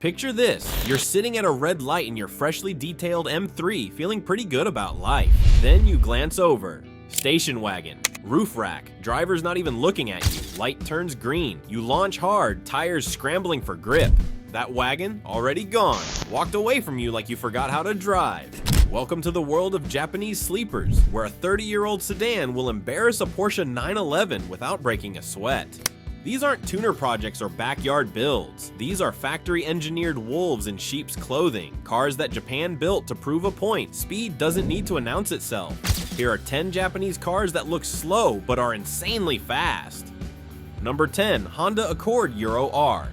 Picture this, you're sitting at a red light in your freshly detailed M3 feeling pretty good about life. Then you glance over. Station wagon, roof rack, driver's not even looking at you, light turns green, you launch hard, tires scrambling for grip. That wagon, already gone, walked away from you like you forgot how to drive. Welcome to the world of Japanese sleepers, where a 30-year-old sedan will embarrass a Porsche 911 without breaking a sweat. These aren't tuner projects or backyard builds. These are factory-engineered wolves in sheep's clothing, cars that Japan built to prove a point. Speed doesn't need to announce itself. Here are 10 Japanese cars that look slow but are insanely fast. Number 10, Honda Accord Euro R.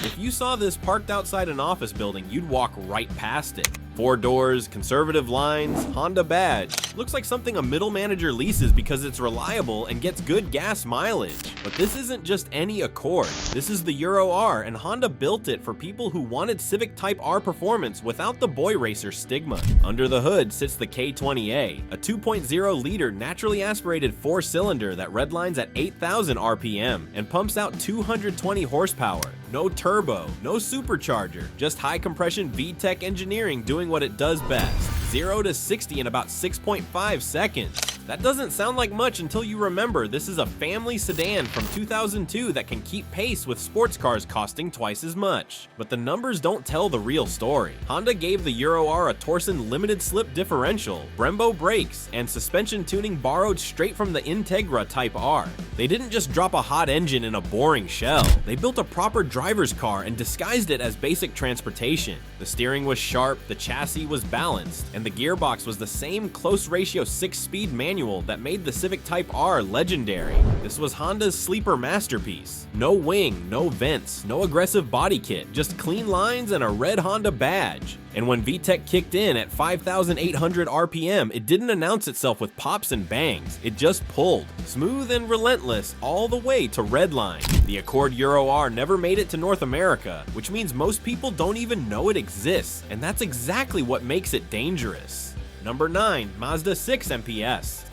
If you saw this parked outside an office building, you'd walk right past it. 4 doors, conservative lines, Honda badge. Looks like something a middle manager leases because it's reliable and gets good gas mileage. But this isn't just any Accord. This is the Euro R, and Honda built it for people who wanted Civic Type R performance without the boy racer stigma. Under the hood sits the K20A, a 2.0-liter naturally aspirated 4-cylinder that redlines at 8,000 RPM and pumps out 220 horsepower. No turbo, no supercharger, just high compression VTEC engineering doing what it does best. 0 to 60 in about 6.5 seconds. That doesn't sound like much until you remember this is a family sedan from 2002 that can keep pace with sports cars costing twice as much. But the numbers don't tell the real story. Honda gave the Euro R a Torsen limited slip differential, Brembo brakes, and suspension tuning borrowed straight from the Integra Type R. They didn't just drop a hot engine in a boring shell. They built a proper driver's car and disguised it as basic transportation. The steering was sharp, the chassis was balanced, and the gearbox was the same close ratio 6-speed manual that made the Civic Type R legendary. This was Honda's sleeper masterpiece. No wing, no vents, no aggressive body kit, just clean lines and a red Honda badge. And when VTEC kicked in at 5,800 RPM, it didn't announce itself with pops and bangs. It just pulled, smooth and relentless, all the way to redline. The Accord Euro R never made it to North America, which means most people don't even know it exists, and that's exactly what makes it dangerous. Number 9, Mazda 6 MPS.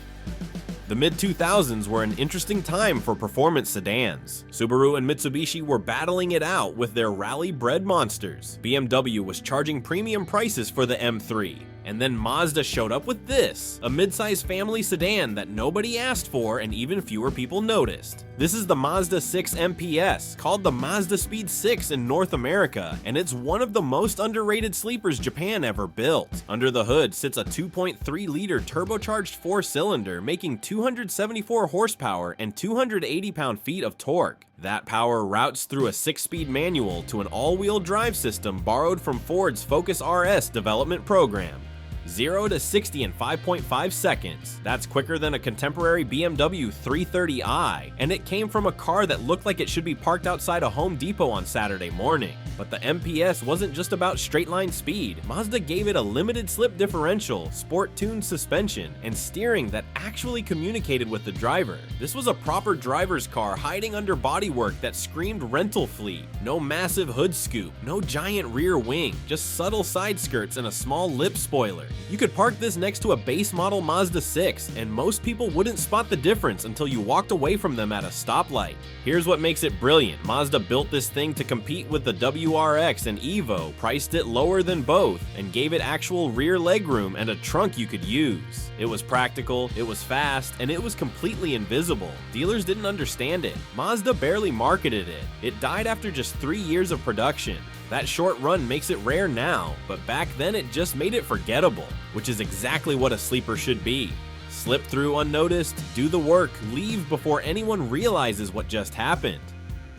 The mid-2000s were an interesting time for performance sedans. Subaru and Mitsubishi were battling it out with their rally-bred monsters. BMW was charging premium prices for the M3. And then Mazda showed up with this, a mid-size family sedan that nobody asked for and even fewer people noticed. This is the Mazda 6 MPS, called the Mazda Speed 6 in North America, and it's one of the most underrated sleepers Japan ever built. Under the hood sits a 2.3-liter turbocharged 4-cylinder, making 274 horsepower and 280 pound-feet of torque. That power routes through a 6-speed manual to an all-wheel drive system borrowed from Ford's Focus RS development program. 0 to 60 in 5.5 seconds. That's quicker than a contemporary BMW 330i, and it came from a car that looked like it should be parked outside a Home Depot on Saturday morning. But the MPS wasn't just about straight-line speed. Mazda gave it a limited slip differential, sport-tuned suspension, and steering that actually communicated with the driver. This was a proper driver's car hiding under bodywork that screamed rental fleet. No massive hood scoop, no giant rear wing, just subtle side skirts and a small lip spoiler. You could park this next to a base model Mazda 6, and most people wouldn't spot the difference until you walked away from them at a stoplight. Here's what makes it brilliant. Mazda built this thing to compete with the WRX and Evo, priced it lower than both, and gave it actual rear legroom and a trunk you could use. It was practical, it was fast, and it was completely invisible. Dealers didn't understand it. Mazda barely marketed it. It died after just 3 years of production. That short run makes it rare now, but back then it just made it forgettable, which is exactly what a sleeper should be. Slip through unnoticed, do the work, leave before anyone realizes what just happened.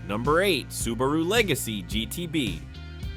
Number 8, Subaru Legacy GTB.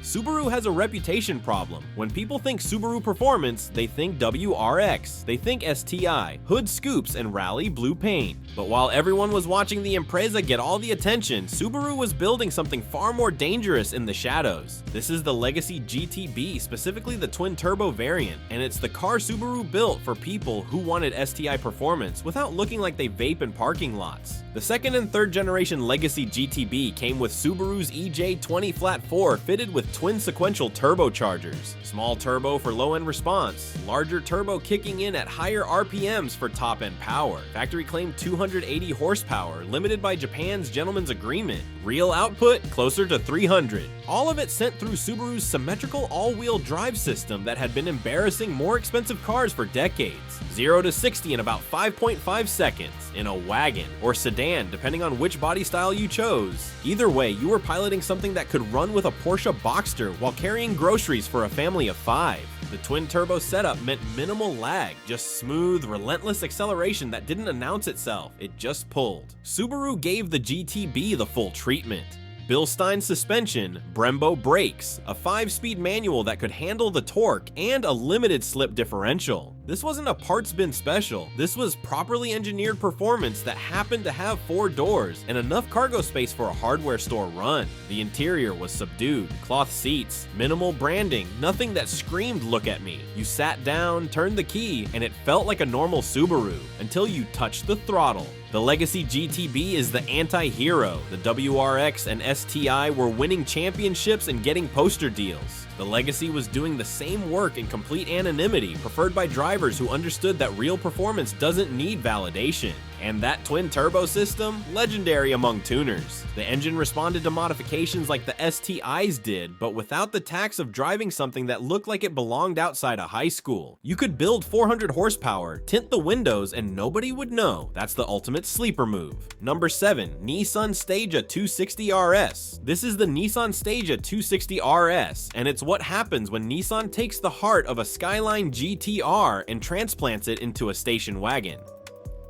Subaru has a reputation problem. When people think Subaru performance, they think WRX, they think STI, hood scoops, and rally blue paint. But while everyone was watching the Impreza get all the attention, Subaru was building something far more dangerous in the shadows. This is the Legacy GTB, specifically the twin-turbo variant, and it's the car Subaru built for people who wanted STI performance without looking like they vape in parking lots. The second and third generation Legacy GTB came with Subaru's EJ20 Flat 4 fitted with twin sequential turbochargers. Small turbo for low-end response, larger turbo kicking in at higher RPMs for top-end power. Factory claimed 280 horsepower, limited by Japan's gentleman's agreement. Real output, closer to 300. All of it sent through Subaru's symmetrical all-wheel drive system that had been embarrassing more expensive cars for decades. 0 to 60 in about 5.5 seconds, in a wagon, or sedan depending on which body style you chose. Either way, you were piloting something that could run with a Porsche Boxster while carrying groceries for a family of 5. The twin-turbo setup meant minimal lag, just smooth, relentless acceleration that didn't announce itself, it just pulled. Subaru gave the GTB the full treatment. Bilstein suspension, Brembo brakes, a 5-speed manual that could handle the torque, and a limited slip differential. This wasn't a parts bin special, this was properly engineered performance that happened to have 4 doors and enough cargo space for a hardware store run. The interior was subdued, cloth seats, minimal branding, nothing that screamed "look at me." You sat down, turned the key, and it felt like a normal Subaru, until you touched the throttle. The Legacy GTB is the anti-hero. The WRX and STI were winning championships and getting poster deals. The Legacy was doing the same work in complete anonymity, preferred by drivers who understood that real performance doesn't need validation. And that twin-turbo system? Legendary among tuners. The engine responded to modifications like the STIs did, but without the tax of driving something that looked like it belonged outside a high school. You could build 400 horsepower, tint the windows, and nobody would know. That's the ultimate sleeper move. Number 7. Nissan Stagea 260 RS. This is the Nissan Stagea 260 RS, and it's what happens when Nissan takes the heart of a Skyline GTR and transplants it into a station wagon.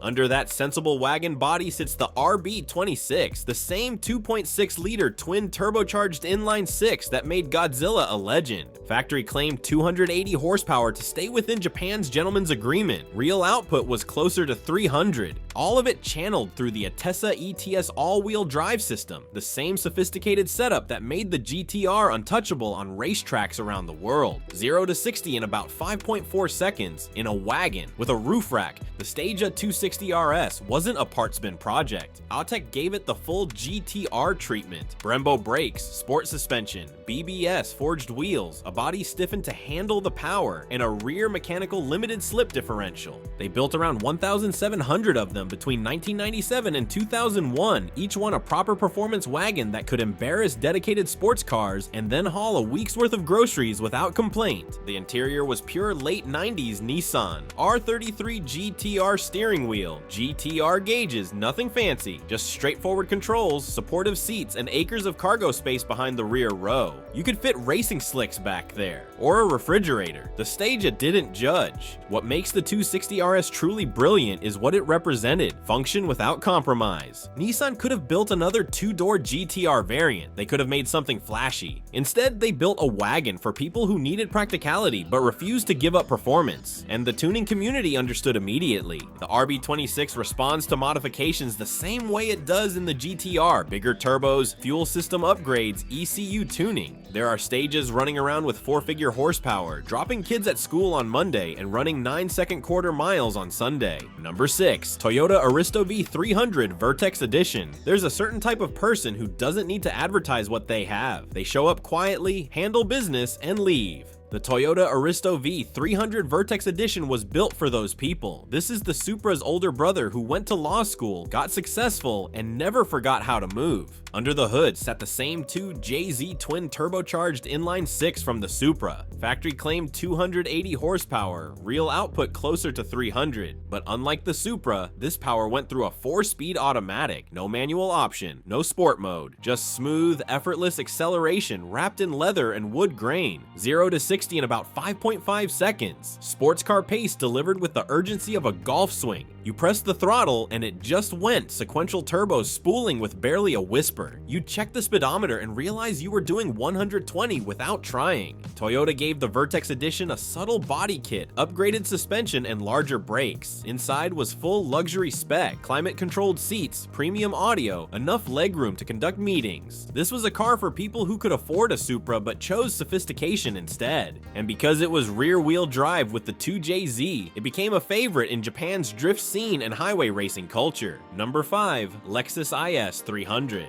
Under that sensible wagon body sits the RB26, the same 2.6-liter twin turbocharged inline-6 that made Godzilla a legend. Factory claimed 280 horsepower to stay within Japan's gentleman's agreement. Real output was closer to 300. All of it channeled through the Atessa ETS all-wheel drive system, the same sophisticated setup that made the GTR untouchable on racetracks around the world. 0 to 60 in about 5.4 seconds, in a wagon, with a roof rack. The Stagea 260 RS wasn't a parts bin project. Autech gave it the full GTR treatment. Brembo brakes, sport suspension, BBS forged wheels, a body stiffened to handle the power, and a rear mechanical limited slip differential. They built around 1,700 of them between 1997 and 2001, each one a proper performance wagon that could embarrass dedicated sports cars and then haul a week's worth of groceries without complaint. The interior was pure late 90s Nissan. R34 GTR steering wheel, GTR gauges, nothing fancy, just straightforward controls, supportive seats, and acres of cargo space behind the rear row. You could fit racing slicks back there, or a refrigerator. The Stagea didn't judge. What makes the 260 RS truly brilliant is what it represented, function without compromise. Nissan could have built another 2-door GTR variant. They could have made something flashy. Instead, they built a wagon for people who needed practicality but refused to give up performance, and the tuning community understood immediately. The RB26 responds to modifications the same way it does in the GTR, bigger turbos, fuel system upgrades, ECU tuning. There are Stages running around with 4-figure horsepower, dropping kids at school on Monday and running 9-second quarter miles on Sunday. Number 6. Toyota Aristo V300 Vertex Edition. There's a certain type of person who doesn't need to advertise what they have. They show up quietly, handle business, and leave. The Toyota Aristo V300 Vertex Edition was built for those people. This is the Supra's older brother who went to law school, got successful, and never forgot how to move. Under the hood sat the same 2JZ twin turbocharged inline-6 from the Supra. Factory claimed 280 horsepower, real output closer to 300. But unlike the Supra, this power went through a 4-speed automatic, no manual option, no sport mode, just smooth, effortless acceleration wrapped in leather and wood grain. 0 to 60 in about 5.5 seconds. Sports car pace delivered with the urgency of a golf swing. You pressed the throttle and it just went, sequential turbos spooling with barely a whisper. You'd check the speedometer and realize you were doing 120 without trying. Toyota gave the Vertex Edition a subtle body kit, upgraded suspension, and larger brakes. Inside was full luxury spec, climate-controlled seats, premium audio, enough legroom to conduct meetings. This was a car for people who could afford a Supra but chose sophistication instead. And because it was rear-wheel drive with the 2JZ, it became a favorite in Japan's drift scene and highway racing culture. Number 5. Lexus IS-300.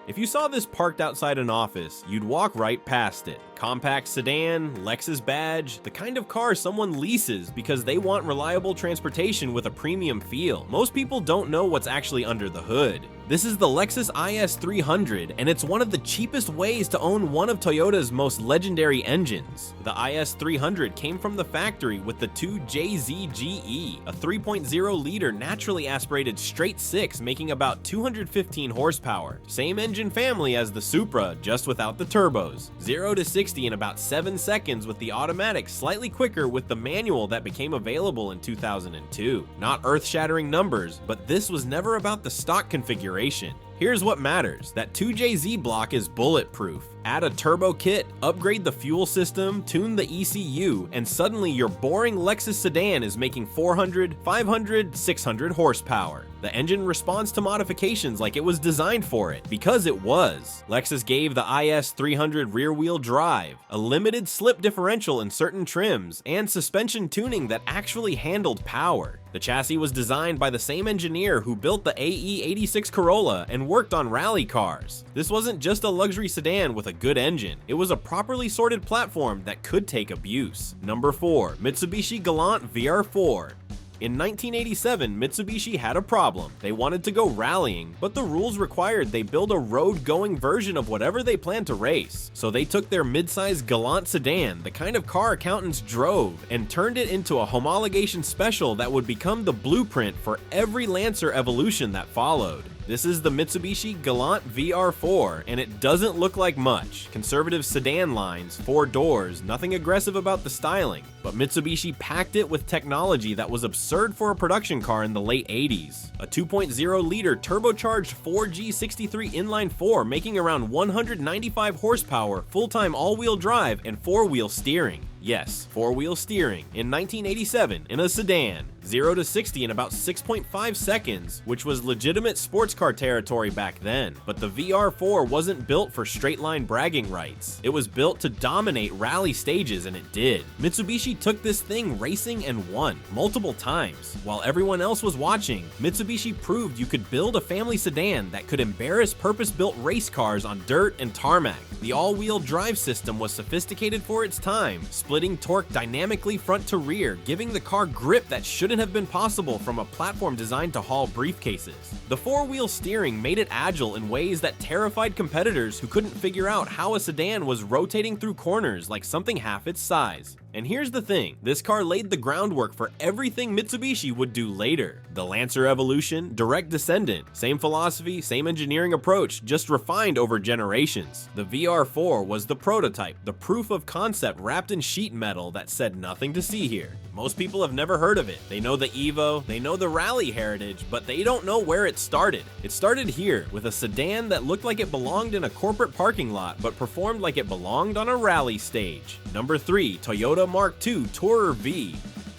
If you saw this parked outside an office, you'd walk right past it. Compact sedan, Lexus badge, the kind of car someone leases because they want reliable transportation with a premium feel. Most people don't know what's actually under the hood. This is the Lexus IS-300, and it's one of the cheapest ways to own one of Toyota's most legendary engines. The IS-300 came from the factory with the 2JZGE, a 3.0-liter naturally aspirated straight six making about 215 horsepower. Same engine family as the Supra, just without the turbos. 0 to 60 in about 7 seconds with the automatic slightly quicker with the manual that became available in 2002. Not earth-shattering numbers, but this was never about the stock configuration. Here's what matters, that 2JZ block is bulletproof. Add a turbo kit, upgrade the fuel system, tune the ECU, and suddenly your boring Lexus sedan is making 400, 500, 600 horsepower. The engine responds to modifications like it was designed for it, because it was. Lexus gave the IS-300 rear-wheel drive, a limited slip differential in certain trims, and suspension tuning that actually handled power. The chassis was designed by the same engineer who built the AE86 Corolla and worked on rally cars. This wasn't just a luxury sedan with a good engine, it was a properly sorted platform that could take abuse. Number 4. Mitsubishi Galant VR4. In 1987, Mitsubishi had a problem. They wanted to go rallying, but the rules required they build a road-going version of whatever they planned to race. So they took their mid-size Galant sedan, the kind of car accountants drove, and turned it into a homologation special that would become the blueprint for every Lancer evolution that followed. This is the Mitsubishi Galant VR4, and it doesn't look like much. Conservative sedan lines, 4 doors, nothing aggressive about the styling. But Mitsubishi packed it with technology that was absurd for a production car in the late 80s. A 2.0-liter turbocharged 4G63 inline-4 making around 195 horsepower, full-time all-wheel drive, and 4-wheel steering. Yes, 4-wheel steering. In 1987, in a sedan. 0 to 60 in about 6.5 seconds, which was legitimate sports car territory back then. But the VR4 wasn't built for straight-line bragging rights. It was built to dominate rally stages, and it did. Mitsubishi took this thing racing and won, multiple times. While everyone else was watching, Mitsubishi proved you could build a family sedan that could embarrass purpose-built race cars on dirt and tarmac. The all-wheel drive system was sophisticated for its time, splitting torque dynamically front to rear, giving the car grip that shouldn't have been possible from a platform designed to haul briefcases. The 4-wheel steering made it agile in ways that terrified competitors who couldn't figure out how a sedan was rotating through corners like something half its size. And here's the thing, this car laid the groundwork for everything Mitsubishi would do later. The Lancer evolution, direct descendant, same philosophy, same engineering approach, just refined over generations. The VR4 was the prototype, the proof of concept wrapped in sheet metal that said nothing to see here. Most people have never heard of it. They know the Evo, they know the rally heritage, but they don't know where it started. It started here, with a sedan that looked like it belonged in a corporate parking lot, but performed like it belonged on a rally stage. Number 3, Toyota Mark II Tourer V.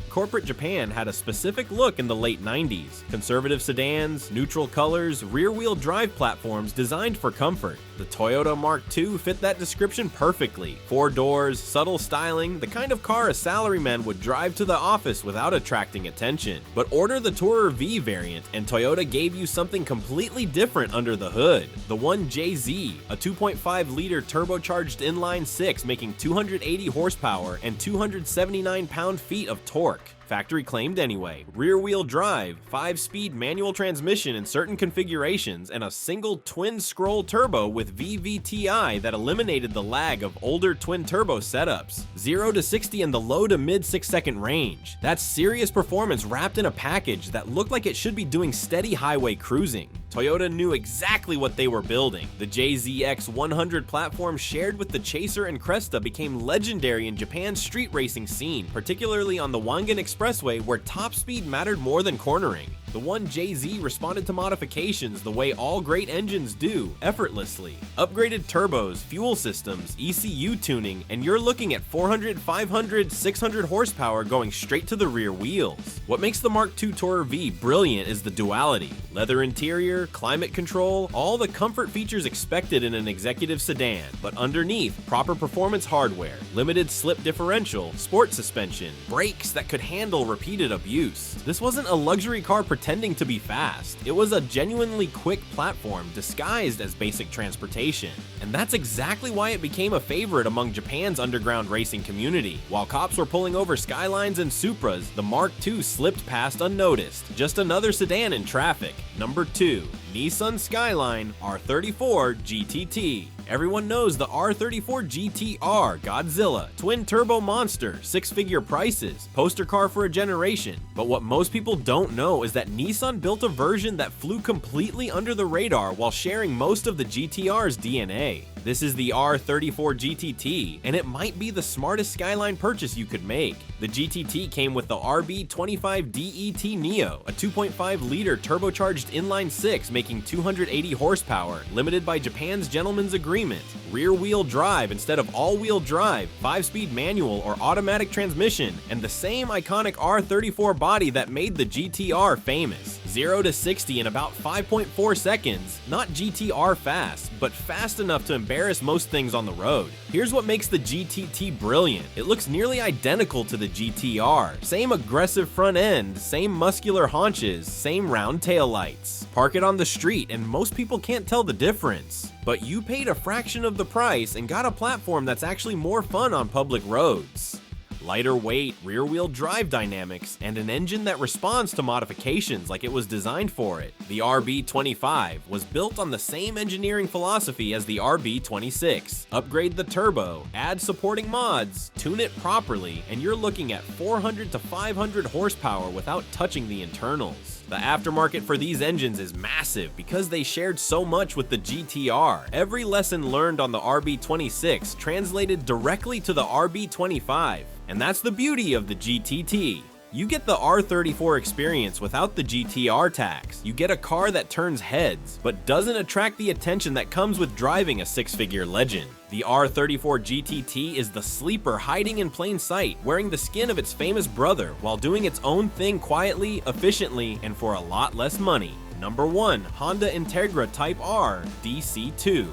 Corporate Japan had a specific look in the late 90s. Conservative sedans, neutral colors, rear-wheel drive platforms designed for comfort. The Toyota Mark II fit that description perfectly. 4 doors, subtle styling, the kind of car a salaryman would drive to the office without attracting attention. But order the Tourer V variant, and Toyota gave you something completely different under the hood. The 1JZ, a 2.5-liter turbocharged inline-6 making 280 horsepower and 279 pound-feet of torque. Factory claimed anyway. Rear-wheel drive, 5-speed manual transmission in certain configurations, and a single twin-scroll turbo with VVTi that eliminated the lag of older twin-turbo setups. 0 to 60 in the low to mid 6-second range. That's serious performance wrapped in a package that looked like it should be doing steady highway cruising. Toyota knew exactly what they were building. The JZX-100 platform shared with the Chaser and Cresta became legendary in Japan's street racing scene, particularly on the Wangan Expressway where top speed mattered more than cornering. The 1JZ responded to modifications the way all great engines do, effortlessly. Upgraded turbos, fuel systems, ECU tuning, and you're looking at 400, 500, 600 horsepower going straight to the rear wheels. What makes the Mark II Tourer V brilliant is the duality. Leather interior, climate control, all the comfort features expected in an executive sedan, but underneath, proper performance hardware, limited slip differential, sport suspension, brakes that could handle repeated abuse. This wasn't a luxury car pretending to be fast. It was a genuinely quick platform disguised as basic transportation. And that's exactly why it became a favorite among Japan's underground racing community. While cops were pulling over Skylines and Supras, the Mark II slipped past unnoticed. Just another sedan in traffic. Number 2. Nissan Skyline R34 GTT. Everyone knows the R34 GTR, Godzilla, twin turbo monster, six-figure prices, poster car for a generation. But what most people don't know is that Nissan built a version that flew completely under the radar while sharing most of the GTR's DNA. This is the R34 GTT, and it might be the smartest Skyline purchase you could make. The GTT came with the RB25DET Neo, a 2.5-liter turbocharged inline-six making 280 horsepower, limited by Japan's gentleman's agreement, rear-wheel drive instead of all-wheel drive, 5-speed manual or automatic transmission, and the same iconic R34 body that made the GTR famous. 0 to 60 in about 5.4 seconds, not GTR fast, but fast enough to embarrass most things on the road. Here's what makes the GTT brilliant. It looks nearly identical to the GTR. Same aggressive front end, same muscular haunches, same round taillights. Park it on the street and most people can't tell the difference. But you paid a fraction of the price and got a platform that's actually more fun on public roads. Lighter weight, rear-wheel drive dynamics, and an engine that responds to modifications like it was designed for it. The RB25 was built on the same engineering philosophy as the RB26. Upgrade the turbo, add supporting mods, tune it properly, and you're looking at 400 to 500 horsepower without touching the internals. The aftermarket for these engines is massive because they shared so much with the GTR. Every lesson learned on the RB26 translated directly to the RB25. And that's the beauty of the GTT. You get the R34 experience without the GTR tax. You get a car that turns heads, but doesn't attract the attention that comes with driving a six-figure legend. The R34 GTT is the sleeper hiding in plain sight, wearing the skin of its famous brother, while doing its own thing quietly, efficiently, and for a lot less money. Number 1. Honda Integra Type R DC2.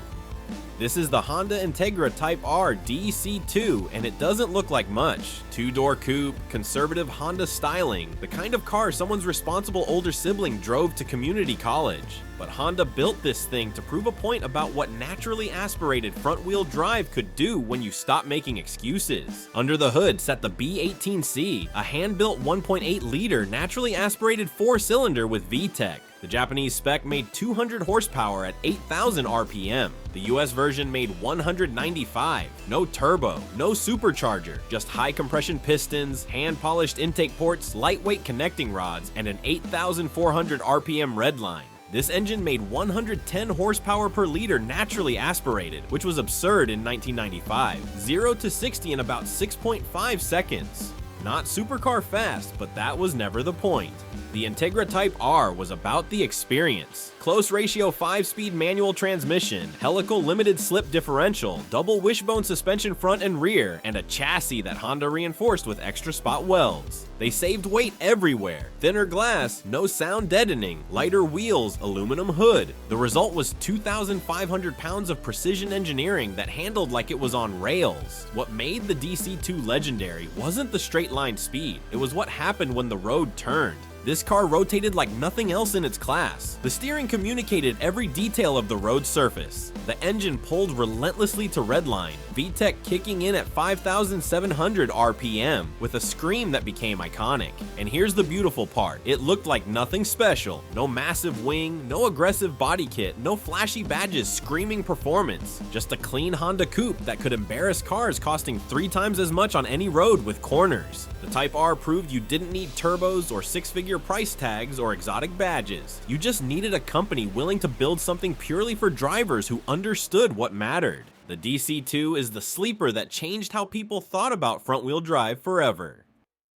This is the Honda Integra Type R DC2, and it doesn't look like much. Two-door coupe, conservative Honda styling, the kind of car someone's responsible older sibling drove to community college. But Honda built this thing to prove a point about what naturally aspirated front-wheel drive could do when you stop making excuses. Under the hood sat the B18C, a hand-built 1.8-liter naturally aspirated four-cylinder with VTEC. The Japanese spec made 200 horsepower at 8,000 RPM. The US version made 195. No turbo, no supercharger, just high compression pistons, hand-polished intake ports, lightweight connecting rods, and an 8,400 RPM redline. This engine made 110 horsepower per liter naturally aspirated, which was absurd in 1995. 0 to 60 in about 6.5 seconds. Not supercar fast, but that was never the point. The Integra Type R was about the experience. Close ratio 5-speed manual transmission, helical limited slip differential, double wishbone suspension front and rear, and a chassis that Honda reinforced with extra spot welds. They saved weight everywhere. Thinner glass, no sound deadening, lighter wheels, aluminum hood. The result was 2,500 pounds of precision engineering that handled like it was on rails. What made the DC2 legendary wasn't the straight line speed, it was what happened when the road turned. This car rotated like nothing else in its class. The steering communicated every detail of the road surface. The engine pulled relentlessly to redline, VTEC kicking in at 5,700 RPM with a scream that became iconic. And here's the beautiful part. It looked like nothing special. No massive wing, no aggressive body kit, no flashy badges screaming performance. Just a clean Honda coupe that could embarrass cars costing 3 times as much on any road with corners. The Type R proved you didn't need turbos or six-figure price tags or exotic badges. You just needed a company willing to build something purely for drivers who understood what mattered. The DC2 is the sleeper that changed how people thought about front-wheel drive forever.